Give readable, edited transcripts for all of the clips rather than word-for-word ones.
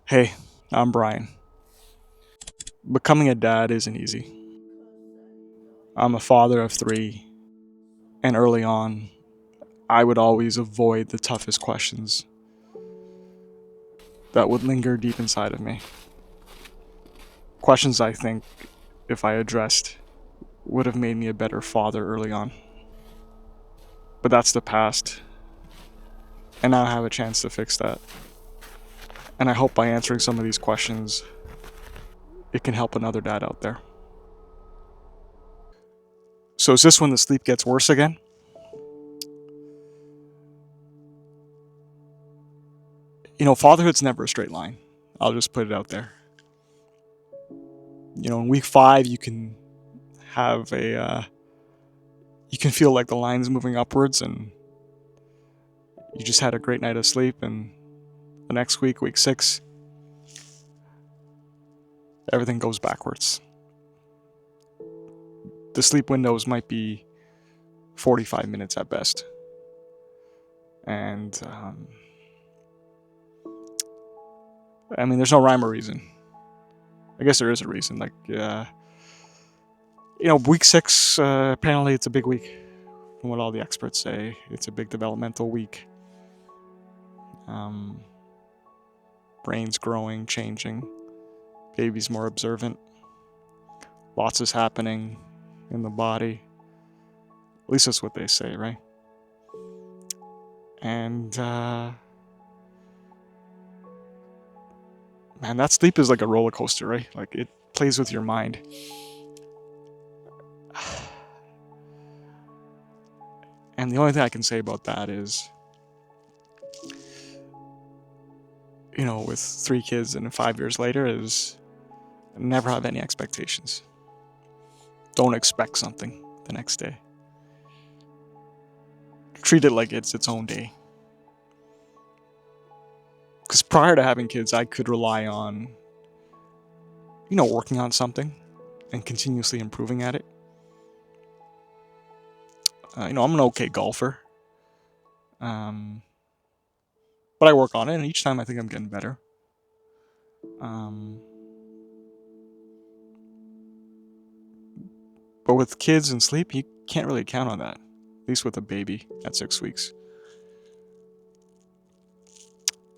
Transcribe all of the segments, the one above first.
Hey, I'm Brian. Becoming a dad isn't easy. I'm a father of three, and early on, I would always avoid the toughest questions that would linger deep inside of me. Questions I think, if I addressed, would have made me a better father early on. But that's the past, and now I have a chance to fix that. And I hope by answering some of these questions, it can help another dad out there. So, is this when the sleep gets worse again? Fatherhood's never a straight line. I'll just put it out there. In week 5, have a you can feel like the line's moving upwards, and you just had a great night of sleep, and the next week, week 6, everything goes backwards. The sleep windows might be 45 minutes at best, and there's no rhyme or reason. I guess there is a reason. Week 6, apparently it's a big week. From what all the experts say, it's a big developmental week. Brain's growing, changing, baby's more observant, lots is happening in the body. At least that's what they say, right? And man, that sleep is like a roller coaster, right? Like, it plays with your mind. And the only thing I can say about that is, with 3 kids and 5 years later, is never have any expectations. Don't expect something the next day. Treat it like it's its own day. Because prior to having kids, I could rely on, working on something and continuously improving at it. I'm an okay golfer. But I work on it, and each time I think I'm getting better. But with kids and sleep, you can't really count on that. At least with a baby at 6 weeks.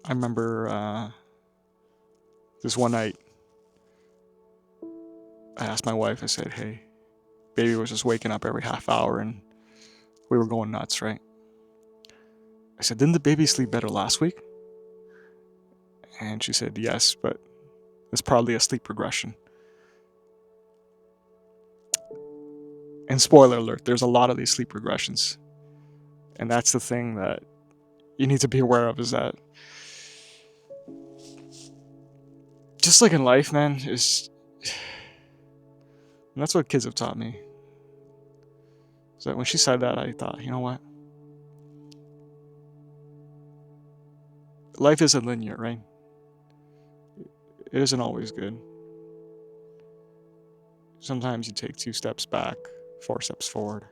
I remember this one night, I asked my wife, I said, hey, baby was just waking up every half hour, and we were going nuts, right? I said, didn't the baby sleep better last week? And she said, yes, but it's probably a sleep regression. And spoiler alert, there's a lot of these sleep regressions. And that's the thing that you need to be aware of, is that just like in life, man, and that's what kids have taught me. So when she said that, I thought, you know what? Life isn't linear, right? It isn't always good. Sometimes you take 2 steps back, 4 steps forward.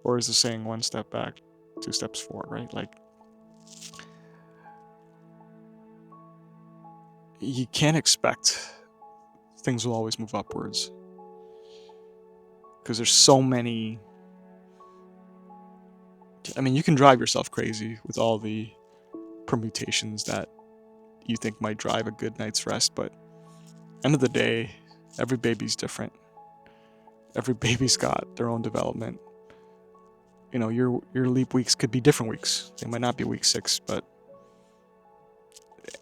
Or is the saying 1 step back, 2 steps forward, right? Like, you can't expect things will always move upwards. Because there's so many. You can drive yourself crazy with all the permutations that you think might drive a good night's rest, but end of the day, every baby's different. Every baby's got their own development. Your leap weeks could be different weeks. They might not be week 6, but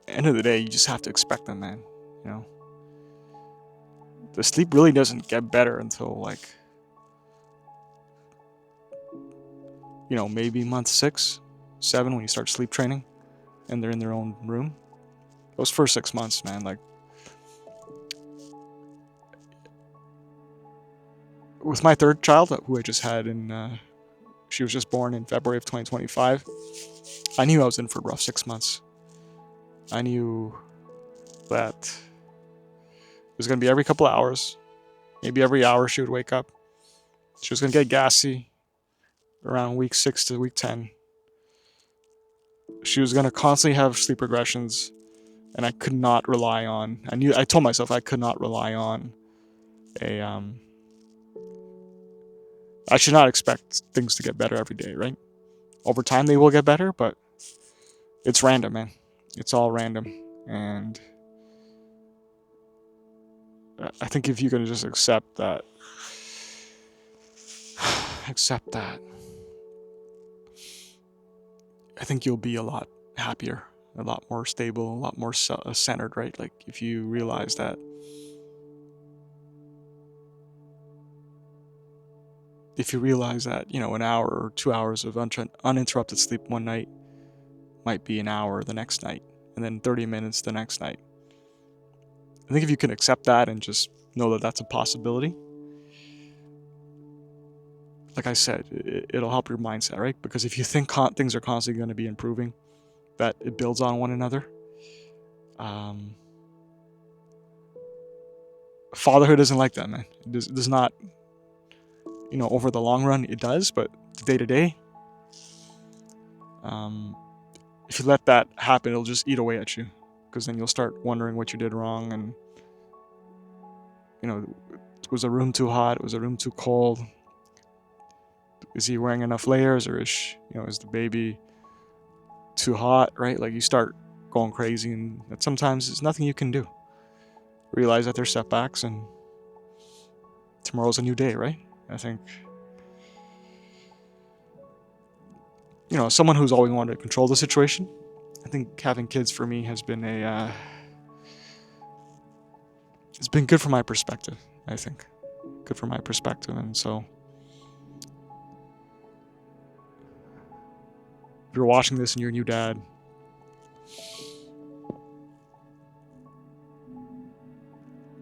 end of the day, you just have to expect them, man. The sleep really doesn't get better until maybe month 6, 7, when you start sleep training and they're in their own room. Those first 6 months, man, like, with my 3rd child, who I just had she was just born in February of 2025, I knew I was in for a rough 6 months. I knew that it was going to be every couple of hours, maybe every hour she would wake up. She was going to get gassy around week 6 to week 10. She was going to constantly have sleep regressions, And I could not rely on, I told myself I could not rely on I should not expect things to get better every day, right? Over time they will get better, but it's random, man. It's all random. And I think if you can just accept that, I think you'll be a lot happier, a lot more stable, a lot more centered, right? Like if you realize that an hour or 2 hours of uninterrupted sleep one night might be an hour the next night, and then 30 minutes the next night. I think if you can accept that and just know that that's a possibility, like I said, it'll help your mindset, right? Because if you think things are constantly going to be improving, that it builds on one another. Fatherhood isn't like that, man. It does not, over the long run, it does, but day to day, if you let that happen, it'll just eat away at you, because then you'll start wondering what you did wrong, and was the room too hot? Was the room too cold? Is he wearing enough layers, or is the baby too hot? Right? Like you start going crazy, and that sometimes there's nothing you can do. Realize that there's setbacks, and tomorrow's a new day, right? I think someone who's always wanted to control the situation, I think having kids for me has been it's been good for my perspective. I think good for my perspective, and so if you're watching this and you're a new dad,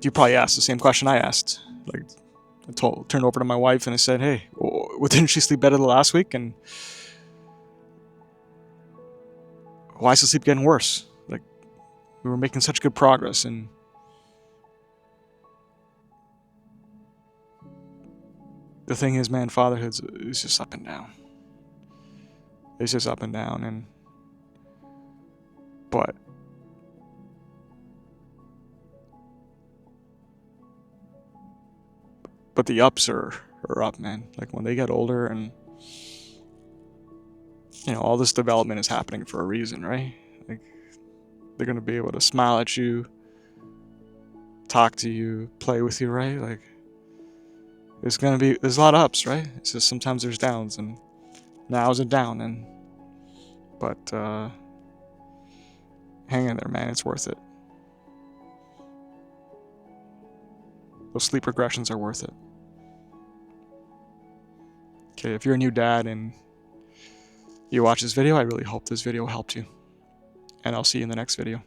you probably asked the same question I asked. Like, turned over to my wife and I said, "Hey, didn't she sleep better the last week? And why is the sleep getting worse? Like, we were making such good progress." And the thing is, man, fatherhood is just up and down. It's just up and down, and but the ups are up, man. Like when they get older, and all this development is happening for a reason, right? Like they're gonna be able to smile at you, talk to you, play with you, right? Like there's a lot of ups, right? It's just sometimes there's downs, and now's a down, but hang in there, man. It's worth it. Those sleep regressions are worth it. Okay, if you're a new dad and you watch this video, I really hope this video helped you. And I'll see you in the next video.